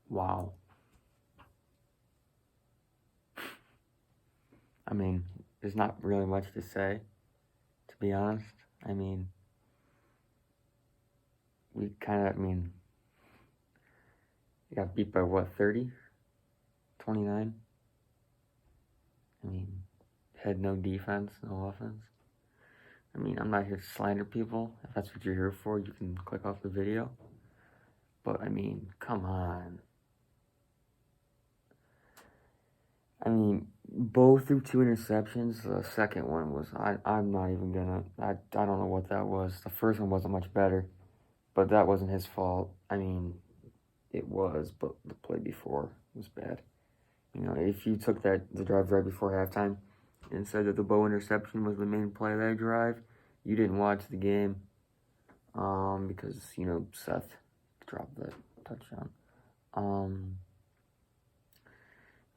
Wow. I mean, there's not really much to say, to be honest. I mean, we got beat by what, 30? 29? I mean, had no defense, no offense. I mean, I'm not here to slander people. If that's what you're here for, you can click off the video. But, I mean, come on. I mean, Bo threw 2 interceptions. The second one was, I'm not even gonna, I don't know what that was. The first one wasn't much better, but that wasn't his fault. I mean, it was, but the play before was bad. You know, if you took the drive right before halftime and said that the Bo interception was the main play of that drive, you didn't watch the game, because, you know, Seth dropped that touchdown.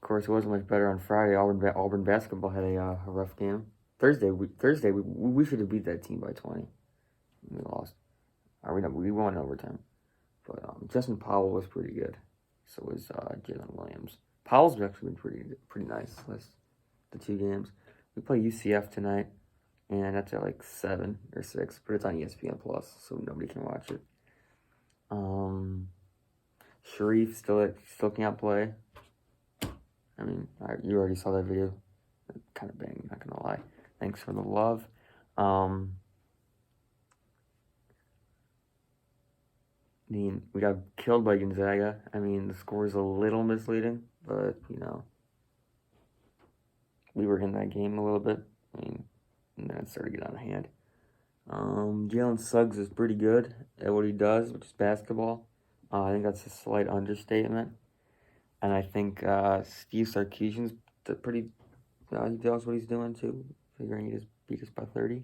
Of course, it wasn't much better on Friday. Auburn basketball had a rough game. Thursday, we should have beat that team by 20. We lost. We won overtime. But Justin Powell was pretty good. So was Jalen Williams. Powell's actually been pretty nice the 2 games. We play UCF tonight, and that's at like 7 or 6, but it's on ESPN Plus, so nobody can watch it. Sharif still can't play. I mean, you already saw that video. Kind of bang, not gonna lie. Thanks for the love. We got killed by Gonzaga. I mean, the score is a little misleading, but, you know, we were in that game a little bit. I mean, and then it started to get out of hand. Jalen Suggs is pretty good at what he does, which is basketball. I think that's a slight understatement. And I think Steve Sarkisian's pretty. He knows what he's doing too, figuring he just beat us by 30.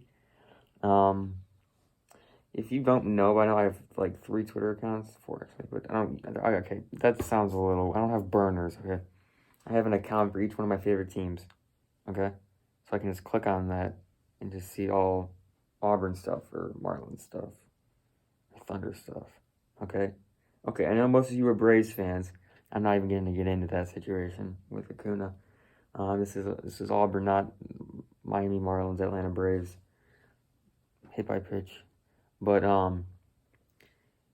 If you don't know by now, I have like 3 Twitter accounts, 4 actually, but okay, that sounds a little. I don't have burners. Okay, I have an account for each one of my favorite teams. Okay, so I can just click on that and just see all Auburn stuff or Marlin stuff, or Thunder stuff. Okay, I know most of you are Braves fans. I'm not even going to get into that situation with Acuna. This is Auburn, not Miami Marlins, Atlanta Braves. Hit by pitch, but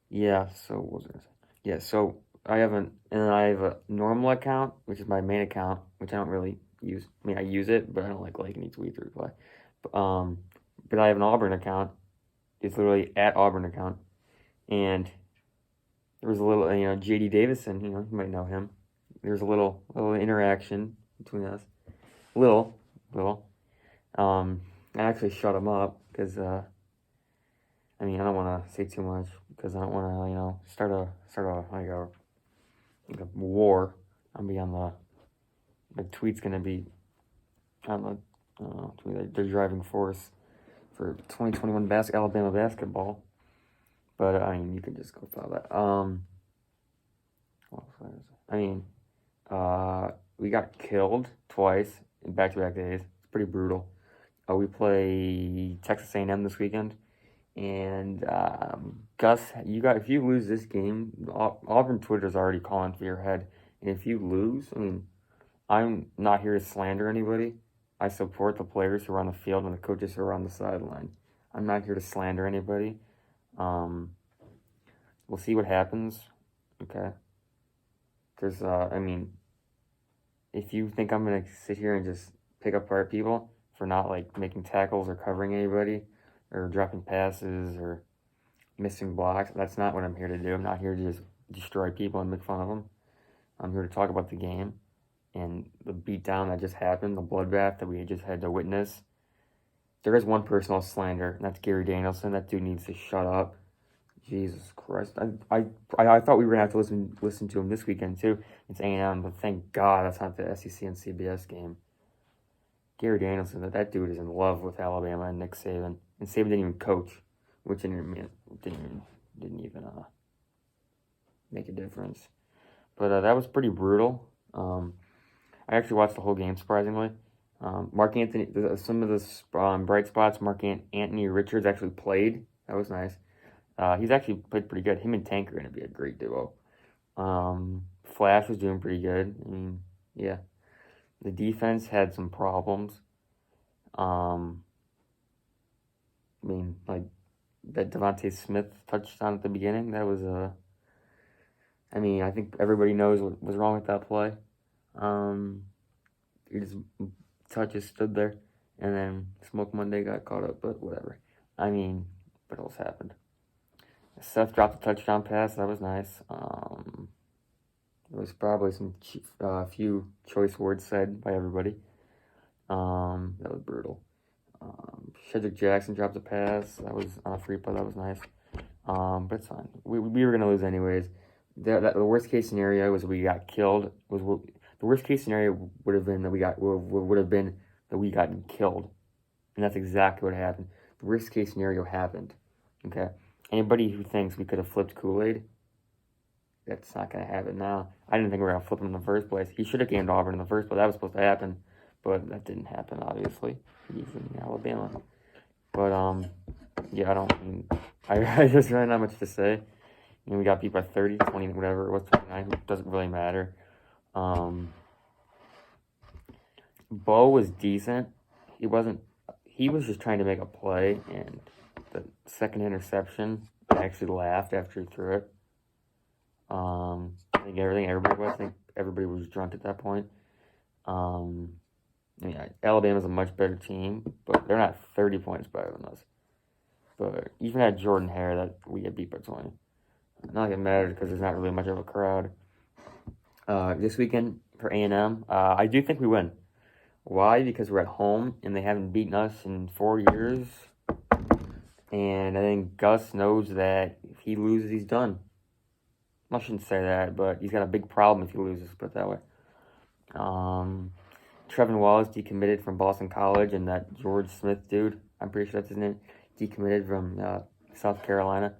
yeah. So what was I gonna say? Yeah. So I have a normal account, which is my main account, which I don't really use. I mean, I use it, but I don't like any tweets or reply. But I have an Auburn account. It's literally at Auburn account, and there was a little, J.D. Davison, you might know him. There's a little interaction between us. Little. I actually shut him up because, I don't want to say too much because I don't want to, start a war. I'll be on the tweet's going to be on the driving force for 2021 Alabama basketball. But, you can just go follow that. We got killed twice in back-to-back days. It's pretty brutal. We play Texas A&M this weekend. And, Gus, if you lose this game, Auburn Twitter's already calling for your head. And if you lose, I'm not here to slander anybody. I support the players who are on the field and the coaches who are on the sideline. I'm not here to slander anybody. We'll see what happens. Okay. There's, if you think I'm going to sit here and just pick apart people for not, making tackles or covering anybody or dropping passes or missing blocks, that's not what I'm here to do. I'm not here to just destroy people and make fun of them. I'm here to talk about the game and the beatdown that just happened, the bloodbath that we just had to witness. There is one person I'll slander, and that's Gary Danielson. That dude needs to shut up. Jesus Christ. I thought we were going to have to listen to him this weekend, too. It's A&M, but thank God that's not the SEC and CBS game. Gary Danielson, that dude is in love with Alabama and Nick Saban. And Saban didn't even coach, which didn't even make a difference. But that was pretty brutal. I actually watched the whole game, surprisingly. Mark Anthony, some of the bright spots, Anthony Richards actually played. That was nice. He's actually played pretty good. Him and Tank are going to be a great duo. Flash was doing pretty good. I mean, yeah. The defense had some problems. I mean, like that Devontae Smith touchdown at the beginning. That was I mean, I think everybody knows what was wrong with that play. He just touches stood there, and then Smoke Monday got caught up. But whatever. I mean, what else happened? Seth dropped a touchdown pass. That was nice. There was probably some few choice words said by everybody. That was brutal. Shedrick Jackson dropped a pass. That was on a free play. That was nice. But it's fine. We were gonna lose anyways. The worst case scenario was we got killed. The worst case scenario would have been that we got killed, and that's exactly what happened. The worst case scenario happened. Okay. Anybody who thinks we could have flipped Kool-Aid, that's not gonna happen now. I didn't think we were gonna flip him in the first place. He should have gamed Auburn in the first place. That was supposed to happen, but that didn't happen. Obviously, he's in Alabama. But yeah, I just really not much to say. I mean, we got beat by 30, 20, whatever it was, 29. It doesn't really matter. Bo was decent. He was just trying to make a play, and the second interception, I actually laughed after he threw it. I think everybody was drunk at that point. I mean, Alabama's a much better team, but they're not 30 points better than us. But even at Jordan Hare, that we get beat by 20. Not like it matters because there's not really much of a crowd. This weekend for A&M, I do think we win. Why? Because we're at home and they haven't beaten us in 4 years. And I think Gus knows that if he loses, he's done. I shouldn't say that, but he's got a big problem if he loses, put it that way. Trevin Wallace decommitted from Boston College, and that George Smith dude, I'm pretty sure that's his name, decommitted from South Carolina.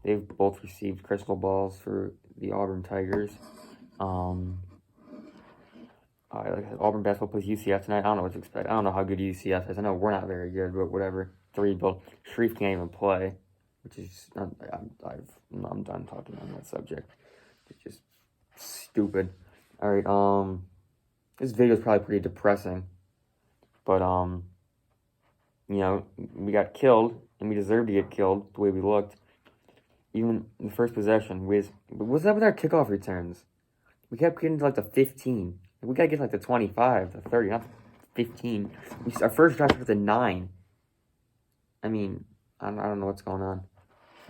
They've both received crystal balls for the Auburn Tigers. Auburn basketball plays UCF tonight. I don't know what to expect. I don't know how good UCF is. I know we're not very good, but whatever. The rebuild. Sharif can't even play, which is I'm done talking on that subject. It's just stupid. All right. This video is probably pretty depressing, but we got killed, and we deserved to get killed the way we looked. Even the first possession, what's up with our kickoff returns? We kept getting to like the 15. We gotta get to like the 25, the 30, not 15. Our first drive was a 9. I mean, I don't know what's going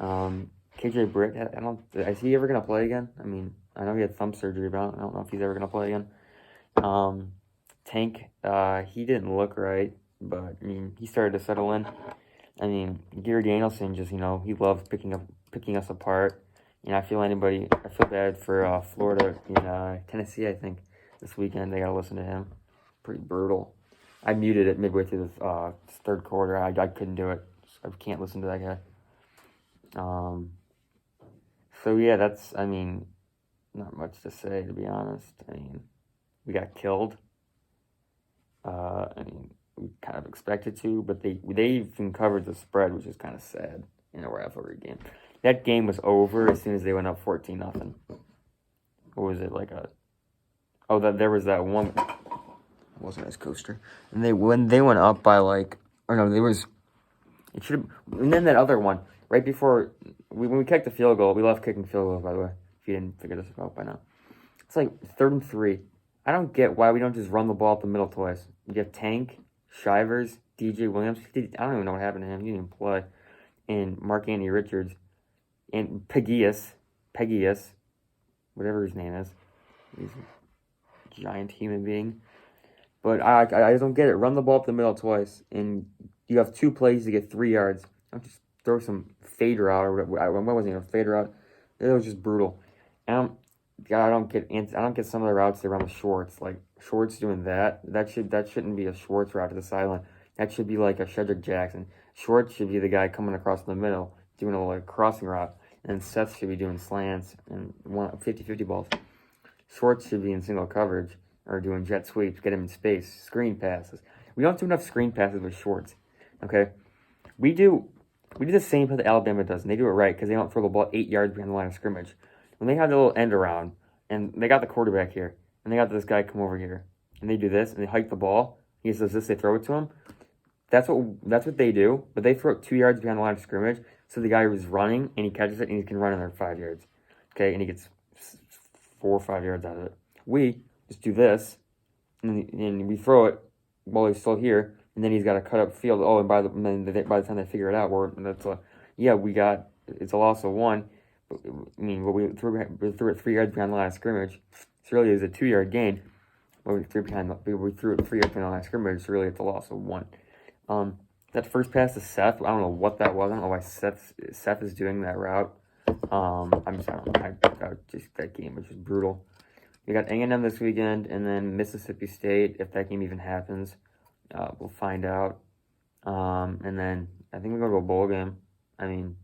on. KJ Britt, is he ever gonna play again? I mean, I know he had thumb surgery, but I don't know if he's ever gonna play again. Tank, he didn't look right, but I mean, he started to settle in. I mean, Gary Danielson just, he loves picking us apart. I feel bad for Florida and Tennessee, I think, this weekend. They got to listen to him. Pretty brutal. I muted it midway through the third quarter. I couldn't do it. I can't listen to that guy. So, yeah, not much to say, to be honest. I mean, we got killed. We kind of expected to, but they even covered the spread, which is kind of sad in a rivalry game. That game was over as soon as they went up 14-0. What was it, there was that one. It wasn't as coaster. And when they went up by and then that other one right before when we kicked the field goal. We love kicking field goals, by the way. If you didn't figure this out by now, it's like 3rd and 3. I don't get why we don't just run the ball up the middle twice. You have Tank, Shivers, DJ Williams. I don't even know what happened to him. He didn't even play. And Mark Anthony Richards. And Pegius, whatever his name is. He's a giant human being. But I don't get it. Run the ball up the middle twice. And you have 2 plays to get 3 yards. Don't just throw some fader out. Or what wasn't even a fader out. It was just brutal. And I don't get some of the routes they run with Schwartz. Like Schwartz doing that shouldn't be a Schwartz route to the sideline. That should be like a Shedrick Jackson. Schwartz should be the guy coming across the middle, doing a crossing route, and Seth should be doing slants and 50-50 balls. Schwartz should be in single coverage or doing jet sweeps, get him in space, screen passes. We don't do enough screen passes with Schwartz. Okay, we do the same thing that Alabama does, and they do it right because they don't throw the ball 8 yards behind the line of scrimmage. When they have the little end around, and they got the quarterback here, and they got this guy come over here, and they do this, and they hike the ball. He does this, they throw it to him. That's what they do, but they throw it 2 yards behind the line of scrimmage, so the guy was running, and he catches it, and he can run another 5 yards. Okay, and he gets 4 or 5 yards out of it. We just do this, and we throw it while he's still here, and then he's got to cut up field. Oh, and by the time they figure it out, it's a loss of 1. But, I mean, but we threw it 3 yards behind the line of scrimmage. So really, it's a 2-yard gain. But we threw it 3 yards behind the line of scrimmage. So really, it's a loss of 1. That first pass to Seth, I don't know what that was. I don't know why Seth is doing that route. I don't know. That game was just brutal. We got A&M this weekend, and then Mississippi State. If that game even happens, we'll find out. And then I think we go to a bowl game. I mean,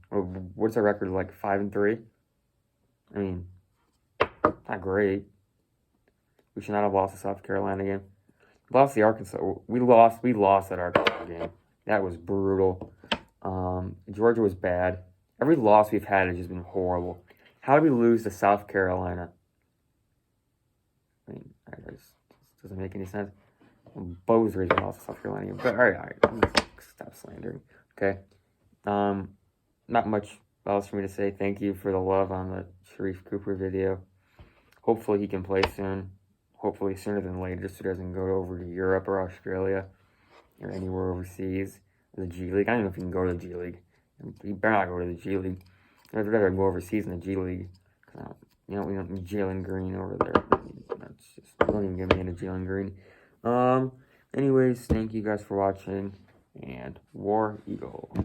what's our record like? 5-3. I mean, not great. We should not have lost to South Carolina game. We lost the Arkansas. We lost that Arkansas game. That was brutal. Georgia was bad. Every loss we've had has just been horrible. How did we lose to South Carolina? I mean, it just doesn't make any sense. Bo's the reason we lost to South Carolina. But all right. I'm gonna stop slandering. Okay. Not much else for me to say. Thank you for the love on the Sharif Cooper video. Hopefully he can play soon. Hopefully sooner than later, so he doesn't go over to Europe or Australia or anywhere overseas. The G League. I don't know if he can go to the G League. He better not go to the G League. I'd rather go overseas in the G League. We don't need Jalen Green over there. Don't even get me into Jalen Green. Anyways, thank you guys for watching, and War Eagle.